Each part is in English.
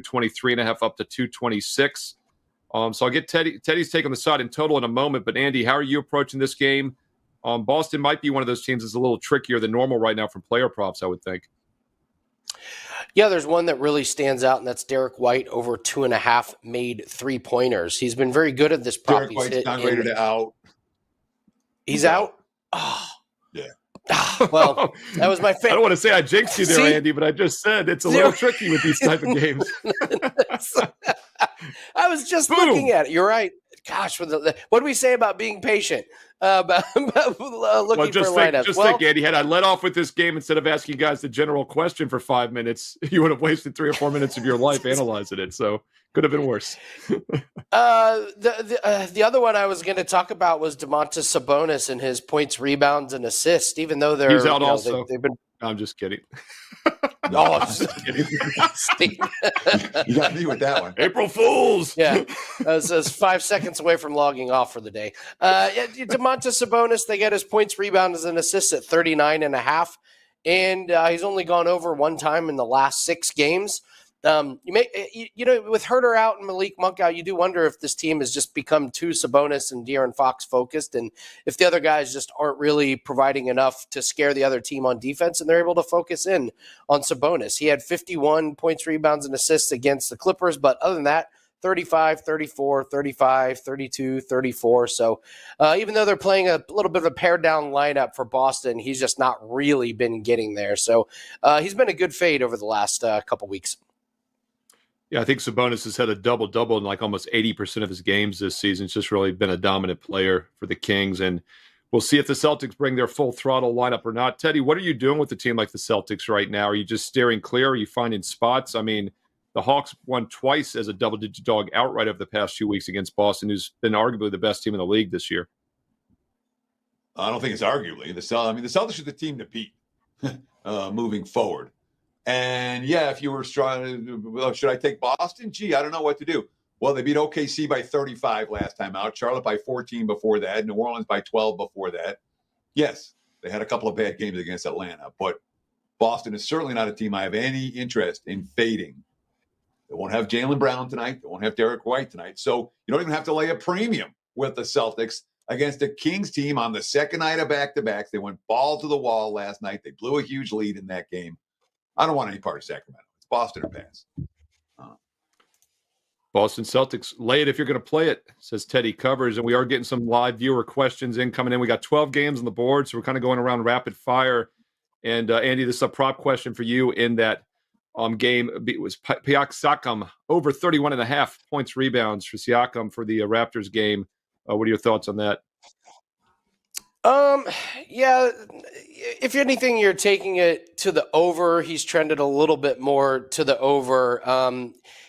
223.5 up to 226. So I'll get Teddy's take on the side in total in a moment. But Andy, how are you approaching this game? Boston might be one of those teams that's a little trickier than normal right now from player props, I would think. Yeah, there's one that really stands out, and that's Derek White over 2.5 made 3-pointers. He's been very good at this prop. Derek White's downgraded out. He's out? Oh. Yeah. Well, that was my favorite. I don't want to say I jinxed you there, Andy, but I just said it's a little tricky with these type of games. I was just looking at it. You're right. Gosh, what do we say about being patient? Looking for lineups. Think, Andy, had I let off with this game instead of asking guys the general question for 5 minutes, you would have wasted 3 or 4 minutes of your life analyzing it. So could have been worse. The other one I was going to talk about was Domantas Sabonis and his points, rebounds, and assists. Even though he's out also. They've been. I'm just kidding. No, I'm just kidding. You got me with that one. April Fools. Yeah. I was 5 seconds away from logging off for the day. Domantas Sabonis, they get his points, rebounds, and assists at 39.5. And he's only gone over one time in the last 6 games. With Herter out and Malik Monk out, you do wonder if this team has just become too Sabonis and De'Aaron Fox focused, and if the other guys just aren't really providing enough to scare the other team on defense, and they're able to focus in on Sabonis. He had 51 points, rebounds, and assists against the Clippers, but other than that, 35, 34, 35, 32, 34. So even though they're playing a little bit of a pared down lineup for Boston, he's just not really been getting there. So he's been a good fade over the last couple weeks. Yeah, I think Sabonis has had a double-double in like almost 80% of his games this season. It's just really been a dominant player for the Kings. And we'll see if the Celtics bring their full throttle lineup or not. Teddy, what are you doing with a team like the Celtics right now? Are you just steering clear? Are you finding spots? I mean, the Hawks won twice as a double-digit dog outright over the past few weeks against Boston, who's been arguably the best team in the league this year. I don't think it's arguably. The Celtics are the team to beat moving forward. And, yeah, if you were strong, should I take Boston? Gee, I don't know what to do. Well, they beat OKC by 35 last time out, Charlotte by 14 before that, New Orleans by 12 before that. Yes, they had a couple of bad games against Atlanta, but Boston is certainly not a team I have any interest in fading. They won't have Jaylen Brown tonight. They won't have Derek White tonight. So you don't even have to lay a premium with the Celtics against a Kings team on the second night of back-to-backs. They went ball to the wall last night. They blew a huge lead in that game. I don't want any part of Sacramento. It's Boston or pass. Boston Celtics, lay it if you're going to play it, says Teddy Covers. And we are getting some live viewer questions coming in. We got 12 games on the board, so we're kind of going around rapid fire. And, Andy, this is a prop question for you in that game. It was Siakam over 31.5 points, rebounds for Siakam for the Raptors game. What are your thoughts on that? Yeah, if anything, you're taking it to the over. He's trended a little bit more to the over.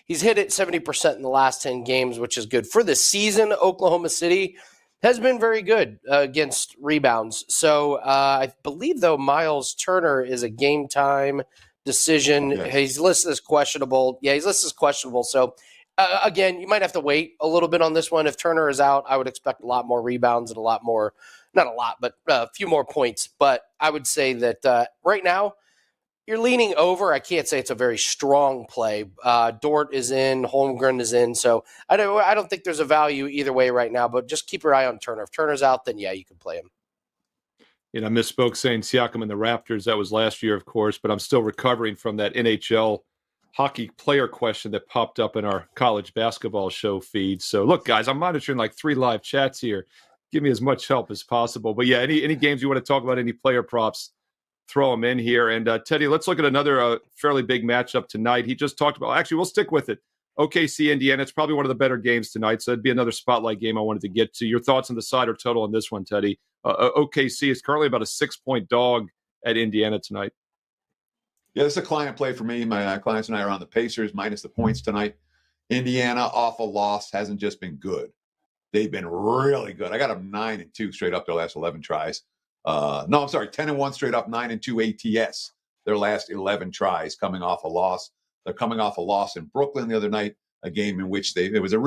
He's hit it 70% in the last 10 games, which is good. For the season, Oklahoma City has been very good against rebounds. So I believe, though, Miles Turner is a game time decision. Okay. He's listed as questionable. Yeah, he's listed as questionable. So again, you might have to wait a little bit on this one. If Turner is out, I would expect a lot more rebounds and a lot more. Not a lot, but a few more points. But I would say that right now you're leaning over. I can't say it's a very strong play. Dort is in, Holmgren is in. So I don't think there's a value either way right now, but just keep your eye on Turner. If Turner's out, then yeah, you can play him. I misspoke saying Siakam and the Raptors. That was last year, of course, but I'm still recovering from that NHL hockey player question that popped up in our college basketball show feed. So look, guys, I'm monitoring like 3 live chats here. Give me as much help as possible. But yeah, any games you want to talk about, any player props, throw them in here. And Teddy, let's look at another fairly big matchup tonight. He just talked about, actually, we'll stick with it. OKC, Indiana. It's probably one of the better games tonight. So it'd be another spotlight game I wanted to get to. Your thoughts on the side or total on this one, Teddy? OKC is currently about a 6-point dog at Indiana tonight. Yeah, this is a client play for me. My clients and I are on the Pacers minus the points tonight. Indiana off a loss hasn't just been good. They've been really good. I got them 9-2 straight up their last 11 tries. 10-1 straight up, 9-2 ATS their last 11 tries coming off a loss. They're coming off a loss in Brooklyn the other night, a game in which it was a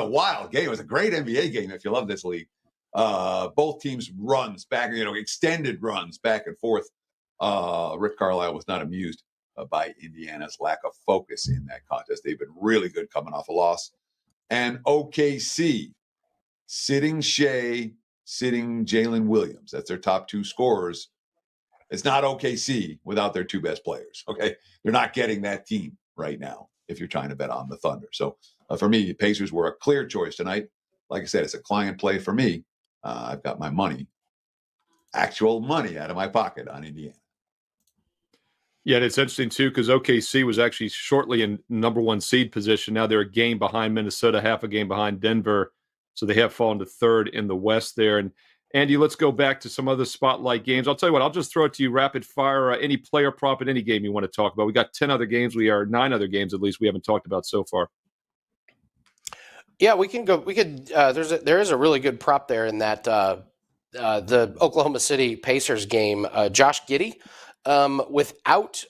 wild game. It was a great NBA game if you love this league. Both teams runs back, extended runs back and forth. Rick Carlisle was not amused by Indiana's lack of focus in that contest. They've been really good coming off a loss. And OKC, sitting Shea, sitting Jalen Williams. That's their top two scorers. It's not OKC without their two best players, okay? They're not getting that team right now if you're trying to bet on the Thunder. So for me, Pacers were a clear choice tonight. Like I said, it's a client play for me. I've got my money, actual money out of my pocket on Indiana. Yeah, and it's interesting, too, because OKC was actually shortly in number one seed position. Now they're a game behind Minnesota, half a game behind Denver. So they have fallen to third in the West there. And Andy, let's go back to some other spotlight games. I'll tell you what, I'll just throw it to you rapid fire. Any player prop in any game you want to talk about. We got 10 other games. 9 other games at least we haven't talked about so far. Yeah, we can go. We could. There is a really good prop there in that the Oklahoma City Pacers game. Josh Giddey, without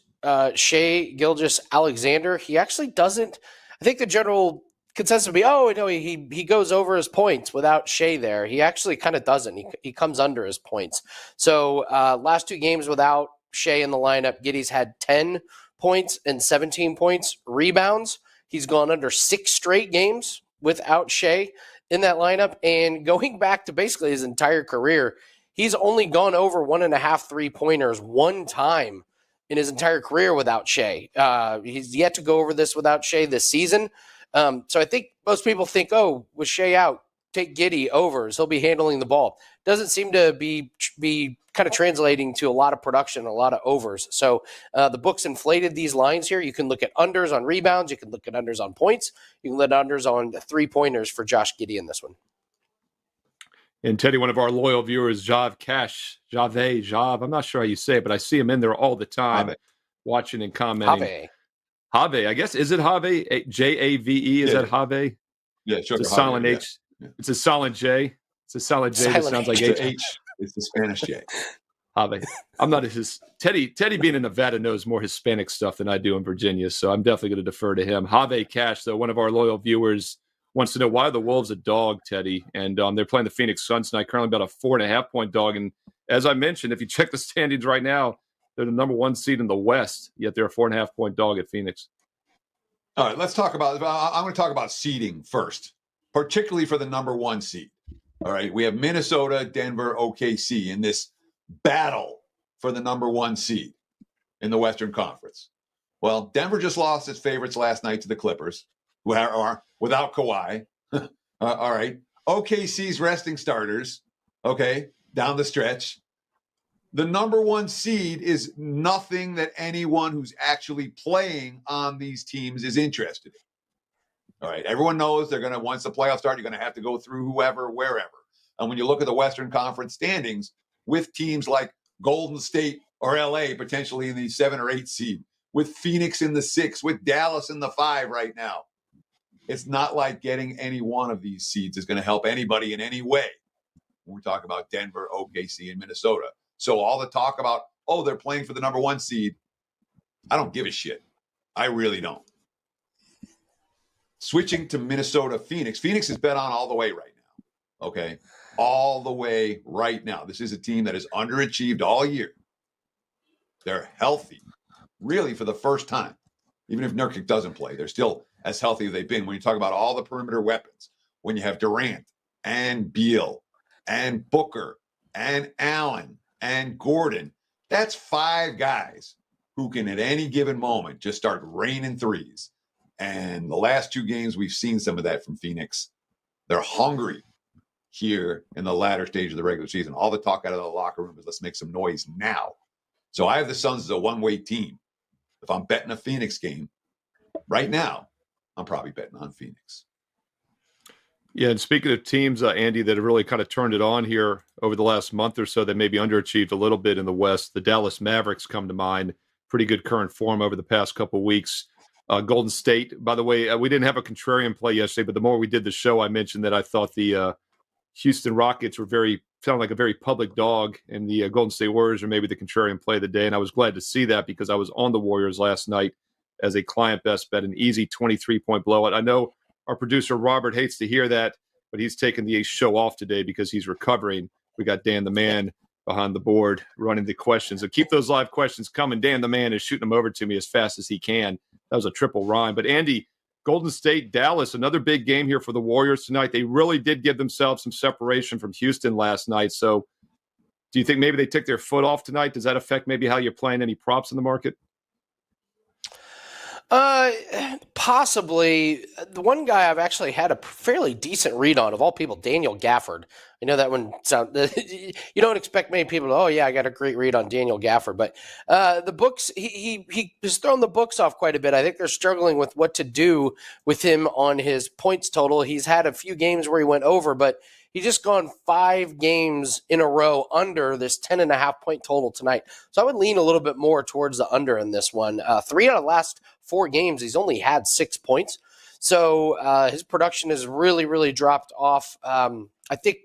Shea Gilgeous-Alexander, he actually doesn't. I think the general consensus would be, oh no, he goes over his points without Shea there. He actually kind of doesn't. He comes under his points. So last 2 games without Shea in the lineup, Giddey's had 10 points and 17 points rebounds. He's gone under 6 straight games without Shea in that lineup. And going back to basically his entire career, he's only gone over 1.5 3-pointers one time in his entire career without Shea. He's yet to go over this without Shea this season. So I think most people think, oh, with Shea out, take Giddey overs. He'll be handling the ball. Doesn't seem to be kind of translating to a lot of production, a lot of overs. So the books inflated these lines here. You can look at unders on rebounds. You can look at unders on points. You can look at unders on 3-pointers for Josh Giddey in this one. And Teddy, one of our loyal viewers, Jav, I'm not sure how you say it, but I see him in there all the time watching and commenting. Have, I guess. Is it Have? Jave? Is that Have? Yeah, sure. It's a silent H. Yeah. It's a silent J. It's a silent J that sounds like H. It's the Spanish J. Have. I'm not Teddy being in Nevada knows more Hispanic stuff than I do in Virginia, so I'm definitely going to defer to him. Have Cash, though, one of our loyal viewers, wants to know why are the Wolves a dog, Teddy? And they're playing the Phoenix Suns tonight, currently about a 4.5-point dog. And as I mentioned, if you check the standings right now, they're the number 1 seed in the West, yet they're a 4.5-point dog at Phoenix. All right, let's talk about. I'm going to talk about seeding first, particularly for the number 1 seed. All right, we have Minnesota, Denver, OKC in this battle for the number 1 seed in the Western Conference. Well, Denver just lost its favorites last night to the Clippers, who are without Kawhi. All right, OKC's resting starters. Okay, down the stretch. The number 1 seed is nothing that anyone who's actually playing on these teams is interested in. All right. Everyone knows they're going to, once the playoffs start, you're going to have to go through whoever, wherever. And when you look at the Western Conference standings with teams like Golden State or LA potentially in the 7 or 8 seed, with Phoenix in the 6, with Dallas in the 5 right now, it's not like getting any one of these seeds is going to help anybody in any way when we talk about Denver, OKC, and Minnesota. So all the talk about, oh, they're playing for the number 1 seed, I don't give a shit. I really don't. Switching to Minnesota, Phoenix. Phoenix is bet on all the way right now. Okay? All the way right now. This is a team that has underachieved all year. They're healthy, really, for the first time. Even if Nurkic doesn't play, they're still as healthy as they've been. When you talk about all the perimeter weapons, when you have Durant and Beal and Booker and Allen and Gordon, that's 5 guys who can at any given moment just start raining threes. And the last 2 games, we've seen some of that from Phoenix. They're hungry here in the latter stage of the regular season. All the talk out of the locker room is let's make some noise now. So I have the Suns as a one-way team. If I'm betting a Phoenix game right now, I'm probably betting on Phoenix. Yeah, and speaking of teams, Andy, that have really kind of turned it on here over the last month or so that maybe underachieved a little bit in the West, the Dallas Mavericks come to mind. Pretty good current form over the past couple of weeks. Golden State, by the way, we didn't have a contrarian play yesterday, but the more we did the show, I mentioned that I thought the Houston Rockets sounded like a very public dog, and the Golden State Warriors are maybe the contrarian play of the day. And I was glad to see that because I was on the Warriors last night as a client best bet, an easy 23-point blowout. I know our producer Robert hates to hear that, but he's taking the show off today because he's recovering. We got Dan the Man behind the board running the questions. So keep those live questions coming. Dan, the man, is shooting them over to me as fast as he can. That was a triple rhyme. But Andy, Golden State, Dallas, another big game here for the Warriors tonight. They really did give themselves some separation from Houston last night. So do you think maybe they took their foot off tonight? Does that affect maybe how you're playing any props in the market? Possibly. The one guy I've actually had a fairly decent read on, of all people, Daniel Gafford. I know that one sound you don't expect many people to, oh yeah, I got a great read on Daniel Gafford, but the books he has thrown the books off quite a bit. I think they're struggling with what to do with him on his points total. He's had a few games where he went over, but he's just gone 5 games in a row under this 10.5 point total tonight. So I would lean a little bit more towards the under in this one. 3 out of the last 4 games, he's only had 6 points. So his production has really, really dropped off. I think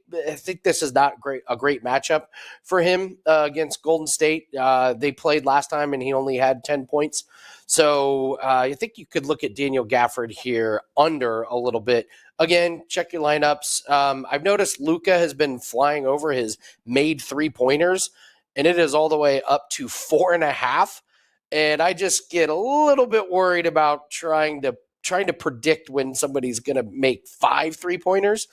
this is not a great matchup for him against Golden State. They played last time and he only had 10 points. So I think you could look at Daniel Gafford here under a little bit. Again, check your lineups. I've noticed Luka has been flying over his made 3-pointers, and it is all the way up to 4.5. And I just get a little bit worried about trying to predict when somebody's going to make 5 3-pointers.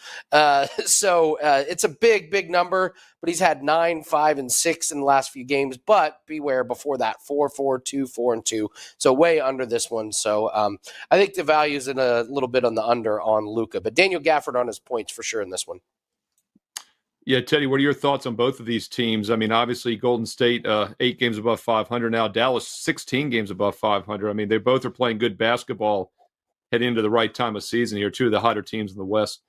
So it's a big number, but he's had 9, 5, and 6 in the last few games. But beware, before that, 4, 4, 2, 4, and 2. So way under this one. So I think the value's in a little bit on the under on Luka. But Daniel Gafford on his points for sure in this one. Yeah, Teddy, what are your thoughts on both of these teams? I mean, obviously, Golden State, 8 games above 500 now. Dallas, 16 games above 500. I mean, they both are playing good basketball heading into the right time of season here, 2 of the hotter teams in the West.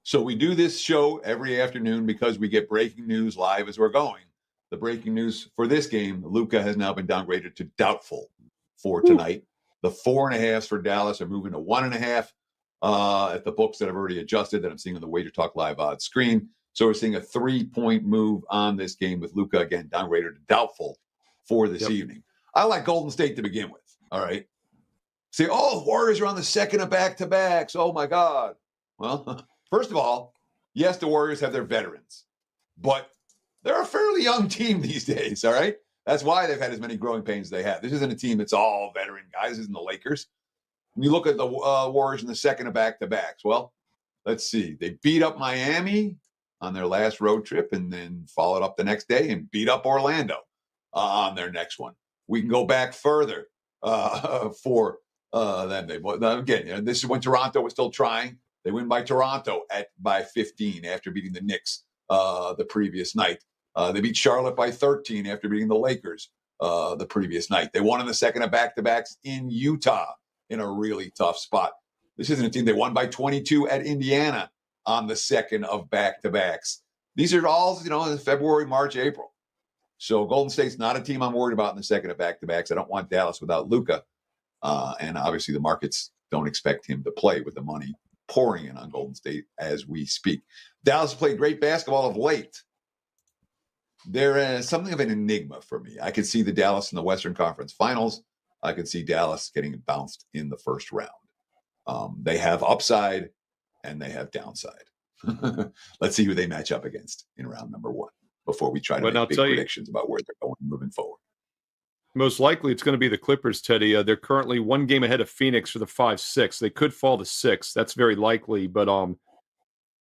So we do this show every afternoon because we get breaking news live as we're going. The breaking news for this game, Luka has now been downgraded to doubtful for tonight. The 4.5s for Dallas are moving to 1.5 at the books that I've already adjusted that I'm seeing on the WagerTalk live odds screen. So we're seeing a 3-point move on this game with Luka, again, downgraded to doubtful for this evening. I like Golden State to begin with, all right? Say, oh, Warriors are on the second of back-to-backs. Oh, my God. Well, first of all, yes, the Warriors have their veterans, but they're a fairly young team these days, all right? That's why they've had as many growing pains as they have. This isn't a team that's all veteran guys. This isn't the Lakers. When you look at the Warriors in the second of back-to-backs, well, let's see. They beat up Miami on their last road trip and then followed up the next day and beat up Orlando on their next one. We can go back further for them. Again, this is when Toronto was still trying. They win by Toronto by 15 after beating the Knicks the previous night. They beat Charlotte by 13 after beating the Lakers the previous night. They won in the second of back-to-backs in Utah in a really tough spot. This isn't a team. They won by 22 at Indiana on the second of back-to-backs. These are all, in February, March, April. So Golden State's not a team I'm worried about in the second of back-to-backs. I don't want Dallas without Luka. And obviously the markets don't expect him to play with the money pouring in on Golden State as we speak. Dallas played great basketball of late. They're something of an enigma for me. I could see the Dallas in the Western Conference Finals. I could see Dallas getting bounced in the first round. They have upside and they have downside. Let's see who they match up against in round number 1 before we try to make big predictions about where they're going moving forward. Most likely it's going to be the Clippers, Teddy. They're currently 1 game ahead of Phoenix for the 5-6. They could fall to 6. That's very likely. But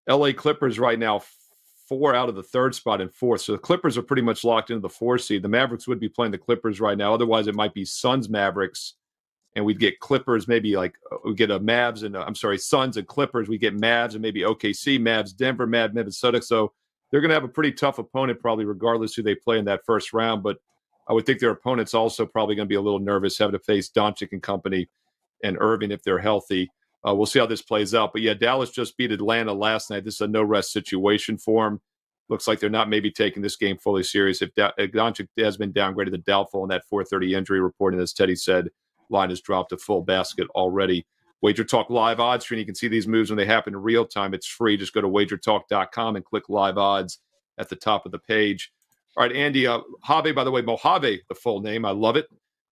LA Clippers right now, 4 out of the 3rd spot and 4th. So the Clippers are pretty much locked into the 4 seed. The Mavericks would be playing the Clippers right now. Otherwise, it might be Suns Mavericks, and we'd get Clippers. Maybe we get a Mavs and Suns and Clippers. We get Mavs and maybe OKC, Mavs, Denver, Mavs, Minnesota. So they're going to have a pretty tough opponent probably, regardless who they play in that first round. But I would think their opponent's also probably going to be a little nervous having to face Doncic and company and Irving if they're healthy. We'll see how this plays out. But, yeah, Dallas just beat Atlanta last night. This is a no-rest situation for them. Looks like they're not maybe taking this game fully serious. If Doncic has been downgraded to doubtful in that 4:30 injury report, and as Teddy said, line has dropped to full basket already. WagerTalk live odds stream. You can see these moves when they happen in real time. It's free. Just go to wagertalk.com and click live odds at the top of the page. All right, Andy, Have, by the way, Mojave, the full name. I love it.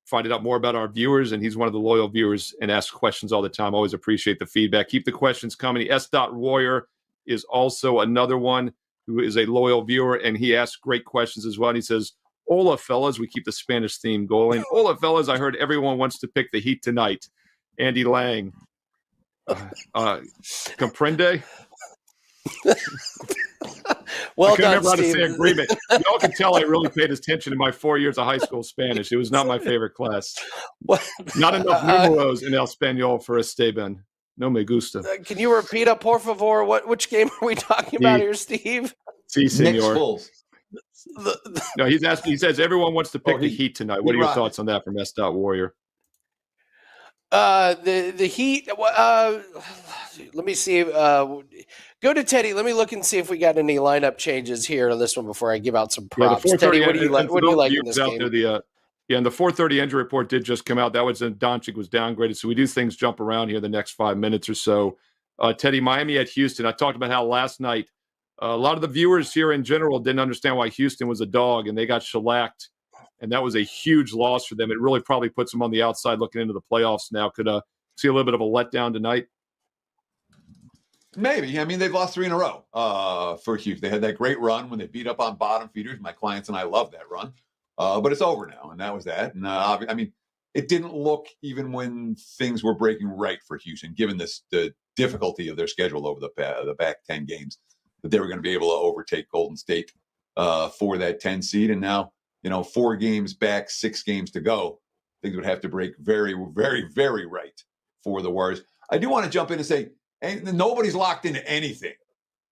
Finding out more about our viewers, and he's one of the loyal viewers and asks questions all the time. Always appreciate the feedback. Keep the questions coming. S. Warrior is also another one who is a loyal viewer, and he asks great questions as well. And he says, "Hola, fellas." We keep the Spanish theme going. "Hola, fellas. I heard everyone wants to pick the Heat tonight." Andy Lang. Comprende? Well I couldn't done, remember how to Steve. say agreement. Y'all can tell I really paid attention in my 4 years of high school Spanish. It was not my favorite class. Not enough números in Espanol for Esteban. No me gusta. Can you repeat up, por favor? Which game are we talking about here, Steve? Si, Knicks senor. Bulls. No, he's asking. He says everyone wants to pick the Heat tonight. What are your Rockets. thoughts on that from S. Warrior? The Heat. Let me see. Go to Teddy. Let me look and see if we got any lineup changes here on this one before I give out some props. Yeah, Teddy, what do you like? What do you like in this game? And the 4:30 injury report did just come out. That was Doncic was downgraded. So we do things jump around here the next 5 minutes or so. Teddy, Miami at Houston. I talked about how last night a lot of the viewers here in general didn't understand why Houston was a dog, and they got shellacked. And that was a huge loss for them. It really probably puts them on the outside looking into the playoffs now. Could see a little bit of a letdown tonight? Maybe. I mean, they've lost 3 in a row for Houston. They had that great run when they beat up on bottom feeders. My clients and I love that run. But it's over now, and that was that. And I mean, it didn't look, even when things were breaking right for Houston, given the difficulty of their schedule over the back 10 games, that they were going to be able to overtake Golden State for that 10 seed. And now, 4 games back, 6 games to go, things would have to break very, very, very right for the Warriors. I do want to jump in and say, nobody's locked into anything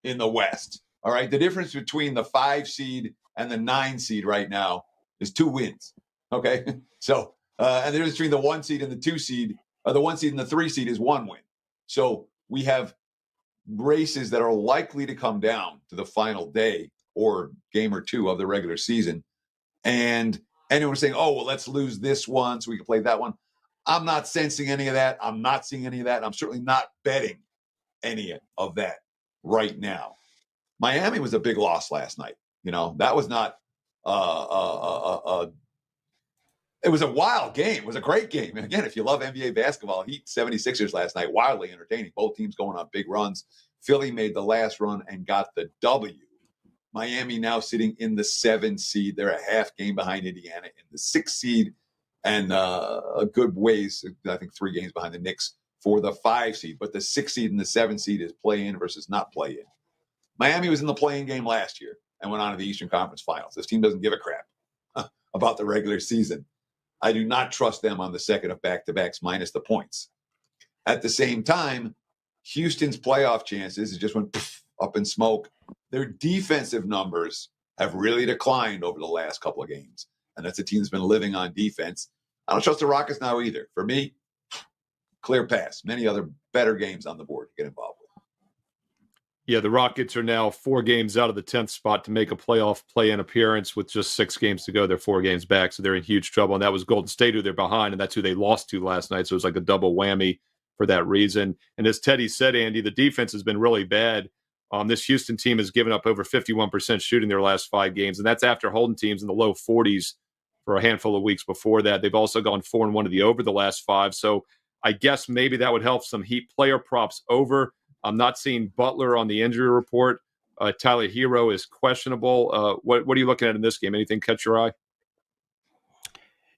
in the West. All right. The difference between the 5 seed and the 9 seed right now is 2 wins. Okay. So, and the difference between the 1 seed and the 2 seed, or the 1 seed and the 3 seed is 1 win. So we have races that are likely to come down to the final day or game or 2 of the regular season. And anyone's saying, oh, well, let's lose this one so we can play that one. I'm not sensing any of that. I'm not seeing any of that. I'm certainly not betting any of that right now. Miami was a big loss last night. That was not it was a wild game. It was a great game. And again, if you love NBA basketball, Heat 76ers last night, wildly entertaining. Both teams going on big runs. Philly made the last run and got the W. Miami now sitting in the 7 seed. They're a half game behind Indiana in the 6 seed, and a good ways, I think 3 games behind the Knicks for the 5 seed. But the 6 seed and the 7 seed is play-in versus not play-in. Miami was in the play-in game last year and went on to the Eastern Conference Finals. This team doesn't give a crap about the regular season. I do not trust them on the second of back-to-backs minus the points. At the same time, Houston's playoff chances just went up in smoke. Their defensive numbers have really declined over the last couple of games, and that's a team that's been living on defense. I don't trust the Rockets now either. For me, clear pass. Many other better games on the board to get involved with. Yeah, the Rockets are now 4 games out of the 10th spot to make a playoff play-in appearance with just 6 games to go. They're 4 games back, so they're in huge trouble. And that was Golden State who they're behind, and that's who they lost to last night. So it was like a double whammy for that reason. And as Teddy said, Andy, the defense has been really bad. This Houston team has given up over 51% shooting their last 5 games, and that's after holding teams in the low 40s for a handful of weeks before that. They've also gone 4-1 to the over the last 5. So I guess maybe that would help some Heat player props over. I'm not seeing Butler on the injury report. Tyler Hero is questionable. What are you looking at in this game? Anything catch your eye?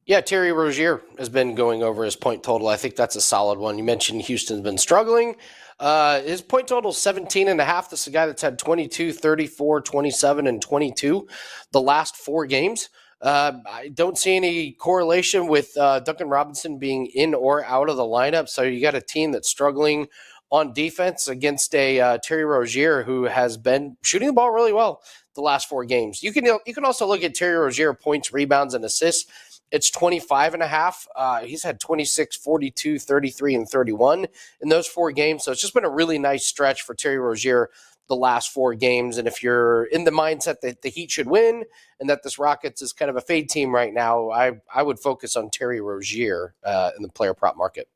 Yeah, Terry Rozier has been going over his point total. I think that's a solid one. You mentioned Houston's been struggling. His point total is 17.5. This is a guy that's had 22, 34, 27, and 22 the last 4 games. I don't see any correlation with Duncan Robinson being in or out of the lineup. So you got a team that's struggling on defense against a Terry Rozier who has been shooting the ball really well the last 4 games. You can also look at Terry Rozier points, rebounds, and assists. It's 25.5. He's had 26, 42, 33, and 31 in those 4 games. So it's just been a really nice stretch for Terry Rozier the last 4 games. And if you're in the mindset that the Heat should win and that this Rockets is kind of a fade team right now, I would focus on Terry Rozier in the player prop market.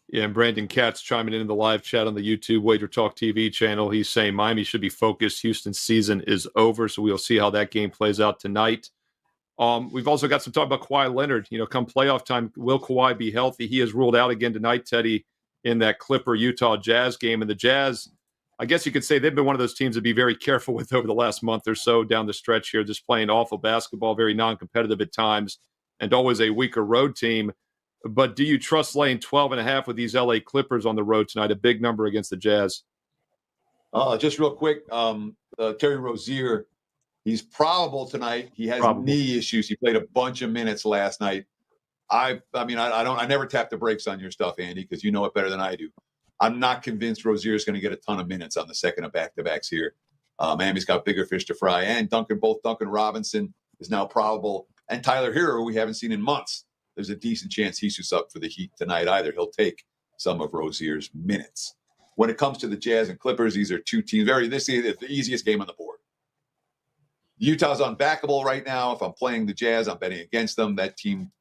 Yeah, and Brandon Katz chiming in the live chat on the YouTube WagerTalk TV channel. He's saying Miami should be focused. Houston's season is over, so we'll see how that game plays out tonight. We've also got some talk about Kawhi Leonard. Come playoff time, will Kawhi be healthy? He is ruled out again tonight, Teddy, in that Clipper-Utah Jazz game. And the Jazz, I guess you could say they've been one of those teams to be very careful with over the last month or so down the stretch here, just playing awful basketball, very non-competitive at times, and always a weaker road team. But do you trust laying 12.5 with these LA Clippers on the road tonight, a big number against the Jazz? Just real quick, Terry Rozier, he's probable tonight. He has knee issues. He played a bunch of minutes last night. I never tap the brakes on your stuff, Andy, because you know it better than I do. I'm not convinced Rozier is going to get a ton of minutes on the second of back-to-backs here. Miami's got bigger fish to fry, and Duncan Robinson is now probable, and Tyler Hero, we haven't seen in months. There's a decent chance he's up for the Heat tonight either. He'll take some of Rozier's minutes. When it comes to the Jazz and Clippers, these are two teams. This is the easiest game on the board. Utah's unbackable right now. If I'm playing the Jazz, I'm betting against them. That team,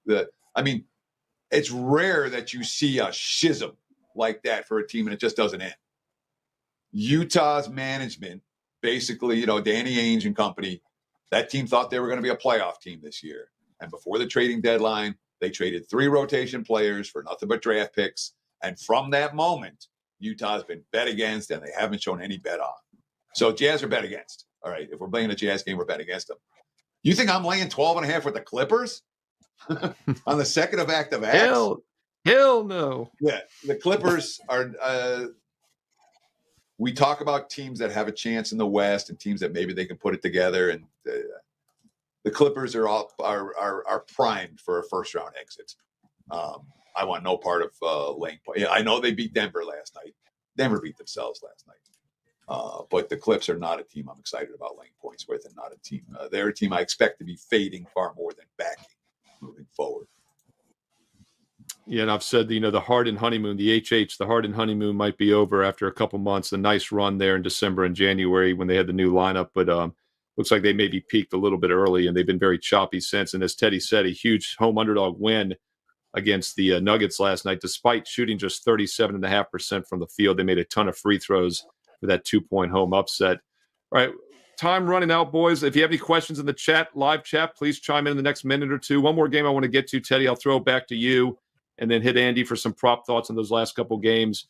it's rare that you see a schism like that for a team and it just doesn't end. Utah's management, basically, Danny Ainge and company, that team thought they were going to be a playoff team this year. And before the trading deadline, they traded 3 rotation players for nothing but draft picks. And from that moment, Utah's been bet against and they haven't shown any bet on. So Jazz are bet against. All right, if we're playing a Jazz game, we're bet against them. You think I'm laying 12.5 with the Clippers on the second of back-to-backs? Hell no. Yeah, the Clippers are we talk about teams that have a chance in the West and teams that maybe they can put it together, and the Clippers are primed for a first-round exit. I want no part of laying. Yeah, I know they beat Denver last night. Denver beat themselves last night. But the Clips are not a team I'm excited about laying points with, and not a team. They're a team I expect to be fading far more than backing moving forward. Yeah, and I've said, the Harden honeymoon, the Harden honeymoon might be over after a couple months. A nice run there in December and January when they had the new lineup, but looks like they maybe peaked a little bit early, and they've been very choppy since. And as Teddy said, a huge home underdog win against the Nuggets last night, despite shooting just 37.5% from the field. They made a ton of free throws for that 2-point home upset. All right, time running out, boys. If you have any questions in the chat, live chat, please chime in the next minute or two. One more game I want to get to, Teddy. I'll throw it back to you and then hit Andy for some prop thoughts on those last couple games.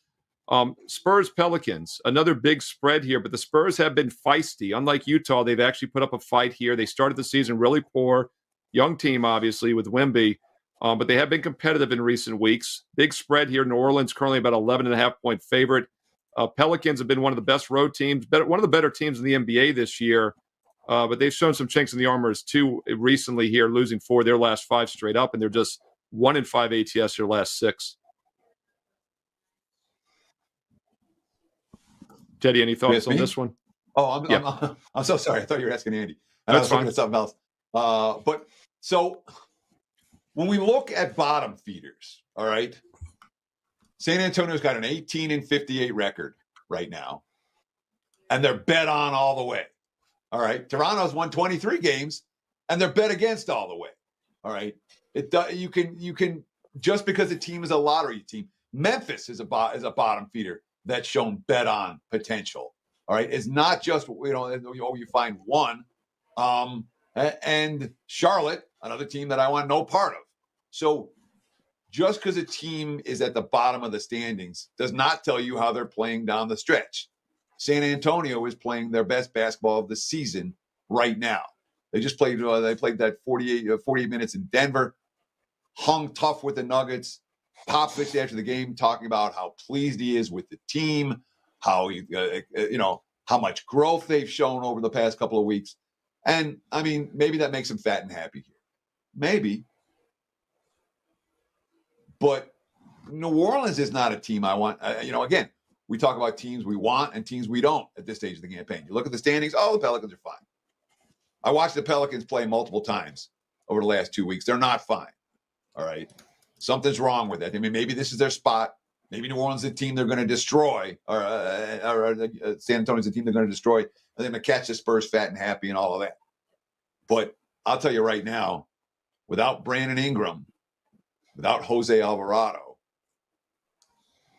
Spurs Pelicans, another big spread here, but the Spurs have been feisty. Unlike Utah, they've actually put up a fight here. They started the season really poor. Young team, obviously, with Wemby. But they have been competitive in recent weeks. Big spread here. New Orleans currently about 11.5-point favorite. Pelicans have been one of the best road teams, one of the better teams in the NBA this year. But they've shown some chinks in the armor too recently here, losing 4 of their last 5 straight up, and they're just 1-5 ATS their last 6. Teddy, any thoughts on this one? Oh, I'm so sorry. I thought you were asking Andy. That's I was looking at something else. But so when we look at bottom feeders, all right, San Antonio's got an 18-58 record right now, and they're bet on all the way. All right, Toronto's won 23 games, and they're bet against all the way. All right, you can just because a team is a lottery team. Memphis is a bottom feeder that's shown bet on potential. All right, it's not just you find one, and Charlotte, another team that I want no part of. So just because a team is at the bottom of the standings does not tell you how they're playing down the stretch. San Antonio is playing their best basketball of the season right now. They just played. They played that 48 minutes in Denver, hung tough with the Nuggets. Popovich after the game talking about how pleased he is with the team, how how much growth they've shown over the past couple of weeks, and I mean maybe that makes him fat and happy here, maybe. But New Orleans is not a team I want. Again, we talk about teams we want and teams we don't at this stage of the campaign. You look at the standings. Oh, the Pelicans are fine. I watched the Pelicans play multiple times over the last 2 weeks. They're not fine. All right. Something's wrong with that. I mean, maybe this is their spot. Maybe New Orleans is a team they're going to destroy, or San Antonio's a team they're going to destroy, and they're going to catch the Spurs fat and happy and all of that. But I'll tell you right now, without Brandon Ingram, without Jose Alvarado,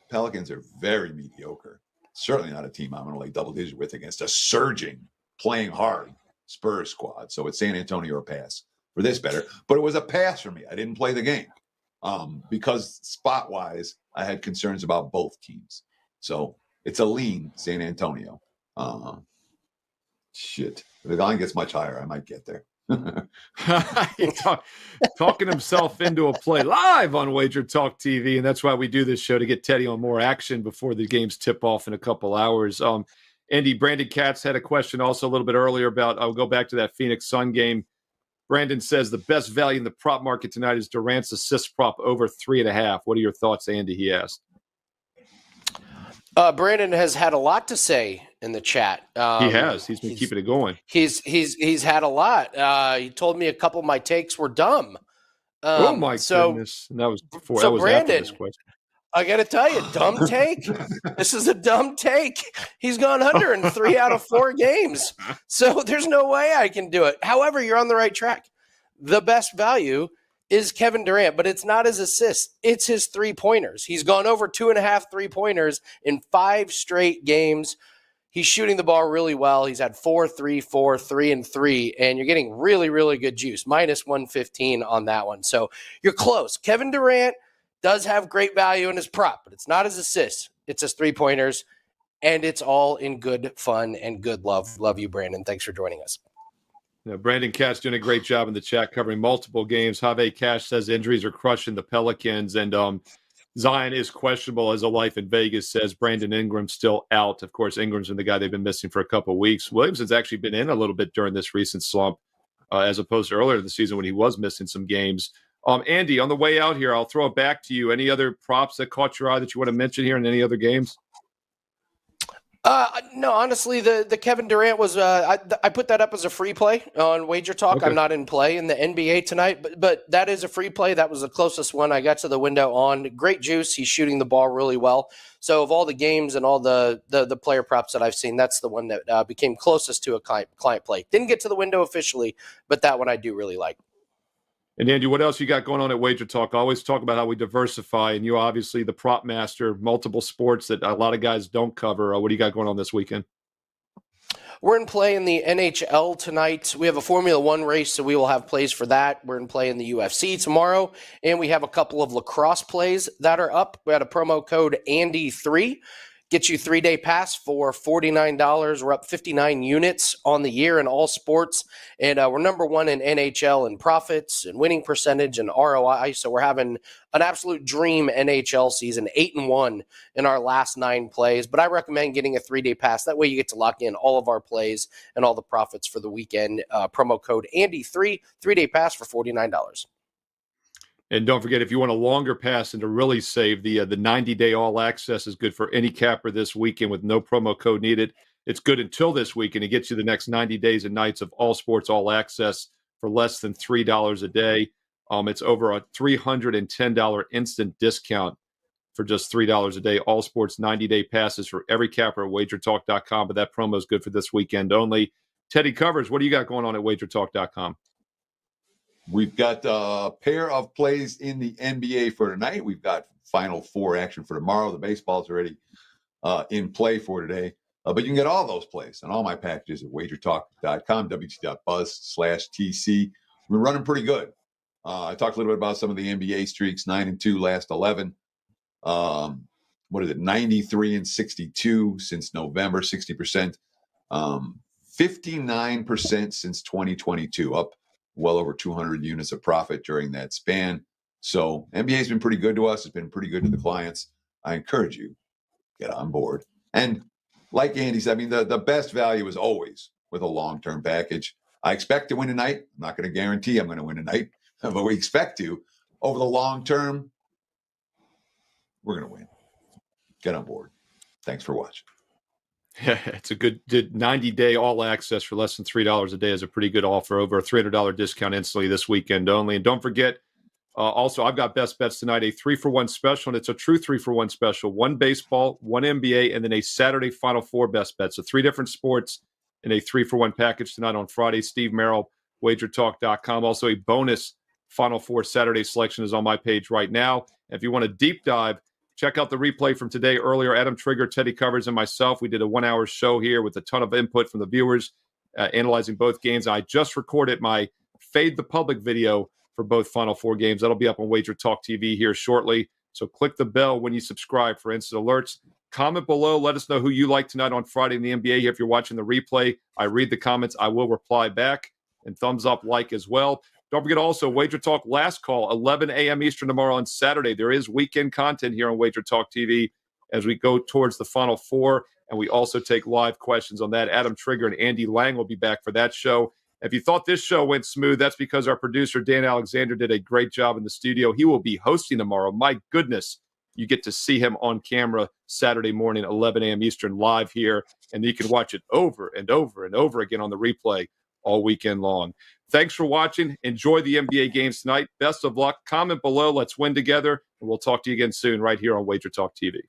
Pelicans are very mediocre. Certainly not a team I'm going to lay double digits with against a surging, playing hard Spurs squad. So it's San Antonio or pass for this better. But it was a pass for me. I didn't play the game because spot-wise, I had concerns about both teams. So It's a lean San Antonio. Shit. If the line gets much higher, I might get there. Talking himself into a play live on Wager Talk TV, and that's why we do this show, to get Teddy on more action before the games tip off in a couple hours. Andy, Brandon Katz had a question also a little bit earlier about, I'll go back to that Phoenix Sun game. Brandon says the best value in the prop market tonight is Durant's assist prop over 3.5. What are your thoughts, Andy? He asked. Brandon has had a lot to say in the chat. He has. He's been keeping it going. He's had a lot. He told me a couple of my takes were dumb. Oh my goodness! And that was before. So that was Brandon, after this question. I got to tell you, dumb take. This is a dumb take. He's gone under in 3 out of 4 games, so there's no way I can do it. However, you're on the right track. The best value is Kevin Durant, but it's not his assists. It's his 3-pointers. He's gone over 2.5 3-pointers in 5 straight games. He's shooting the ball really well. He's had 4, 3, 4, 3, and 3, and you're getting really, really good juice. Minus 115 on that one. So you're close. Kevin Durant does have great value in his prop, but it's not his assists. It's his 3-pointers, and it's all in good fun and good love. Love you, Brandon. Thanks for joining us. Brandon Cash doing a great job in the chat covering multiple games. Have Cash says injuries are crushing the Pelicans, and Zion is questionable as a life in Vegas says. Brandon Ingram's still out. Of course, Ingram's been the guy they've been missing for a couple of weeks. Williamson's actually been in a little bit during this recent slump as opposed to earlier in the season when he was missing some games. Andy, on the way out here, I'll throw it back to you. Any other props that caught your eye that you want to mention here in any other games? No, honestly, the Kevin Durant was I put that up as a free play on WagerTalk. Okay. I'm not in play in the NBA tonight, but that is a free play. That was the closest one I got to the window on. Great juice. He's shooting the ball really well. So of all the games and all the player props that I've seen, that's the one that became closest to a client play. Didn't get to the window officially, but that one I do really like. And Andy, what else you got going on at Wager Talk? I always talk about how we diversify, and you obviously the prop master, multiple sports that a lot of guys don't cover. What do you got going on this weekend? We're in play in the NHL tonight. We have a Formula One race, so we will have plays for that. We're in play in the UFC tomorrow, and we have a couple of lacrosse plays that are up. We had a promo code Andy3. Get you 3-day pass for $49. We're up 59 units on the year in all sports. And we're number 1 in NHL in profits and winning percentage and ROI. So we're having an absolute dream NHL season, 8-1 in our last 9 plays. But I recommend getting a 3-day pass. That way you get to lock in all of our plays and all the profits for the weekend. Promo code Andy3, 3-day pass for $49. And don't forget, if you want a longer pass and to really save, the 90-day all access is good for any capper this weekend with no promo code needed. It's good until this weekend. It gets you the next 90 days and nights of all sports, all access for less than $3 a day. It's over a $310 instant discount for just $3 a day. All sports 90-day passes for every capper at WagerTalk.com, but that promo is good for this weekend only. Teddy Covers, what do you got going on at WagerTalk.com? We've got a pair of plays in the NBA for tonight. We've got Final Four action for tomorrow. The baseball's already in play for today. But you can get all those plays and all my packages at wagertalk.com, wt.buzz/TC. We're running pretty good. I talked a little bit about some of the NBA streaks, 9-2 last 11. 93 and 62 since November, 60%. 59% since 2022, up well over 200 units of profit during that span. So NBA has been pretty good to us. It's been pretty good to the clients. I encourage you, get on board. And like Andy said, I mean, the best value is always with a long-term package. I expect to win tonight. I'm not going to guarantee I'm going to win tonight, but we expect to. Over the long term, we're going to win. Get on board. Thanks for watching. Yeah, it's a good 90-day all access for less than $3 a day is a pretty good offer. Over a $300 discount instantly this weekend only. And don't forget, also, I've got best bets tonight, a 3-for-1 special, and it's a true 3-for-1 special. 1 baseball, 1 NBA, and then a Saturday Final Four best bet. So 3 different sports in a 3-for-1 package tonight on Friday. Steve Merril, WagerTalk.com. Also, a bonus Final Four Saturday selection is on my page right now. If you want a deep dive, check out the replay from today earlier. Adam Trigger, Teddy Covers, and myself, we did a 1-hour show here with a ton of input from the viewers analyzing both games. I just recorded my Fade the Public video for both Final Four games. That'll be up on Wager Talk TV here shortly. So click the bell when you subscribe for instant alerts. Comment below. Let us know who you like tonight on Friday in the NBA. If you're watching the replay, I read the comments. I will reply back. And thumbs up, like as well. Don't forget also, Wager Talk last call, 11 a.m. Eastern tomorrow on Saturday. There is weekend content here on Wager Talk TV as we go towards the Final Four. And we also take live questions on that. Adam Trigger and Andy Lang will be back for that show. If you thought this show went smooth, that's because our producer, Dan Alexander, did a great job in the studio. He will be hosting tomorrow. My goodness, you get to see him on camera Saturday morning, 11 a.m. Eastern, live here. And you can watch it over and over and over again on the replay all weekend long. Thanks for watching. Enjoy the NBA games tonight. Best of luck. Comment below. Let's win together. And we'll talk to you again soon right here on Wager Talk TV.